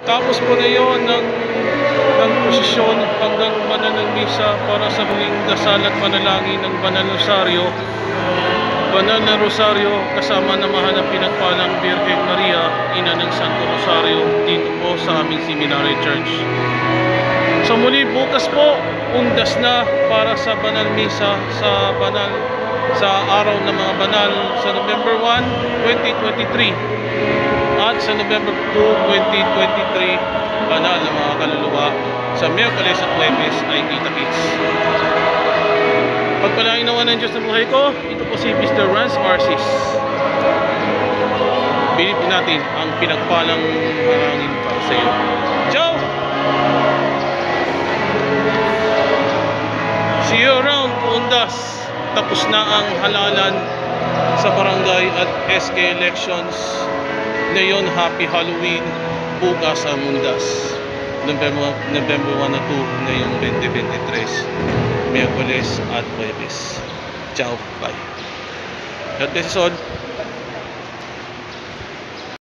Tapos po na yun ng prosesyon hanggang banal ng misa para sa huling dasal at panalangin ng banal rosaryo. Banal na rosaryo kasama na mahal ng pinagpalang Birhen Maria, ina ng Santo Rosario, dito po sa aming Seminary Church. So muli bukas po, undas na para sa banal misa sa araw ng mga banal sa November 1, 2023 at sa November 2, 2023 banal ng mga kaluluwa sa Miyerkules at Huwebes ay kita-kits. Pagpalain naman ng Diyos ng buhay ko, ito po si Mr. Rance Arcis. Bilip natin ang pinagpalang marangin para sa iyo. Ciao! See you around, Undas. Tapos na ang halalan sa barangay at SK elections. Ngayon, Happy Halloween. Bukas ang Undas. November 1 na 2 ngayong 2023. Miyerkules at Huwebes. Ciao, bye. God bless us all.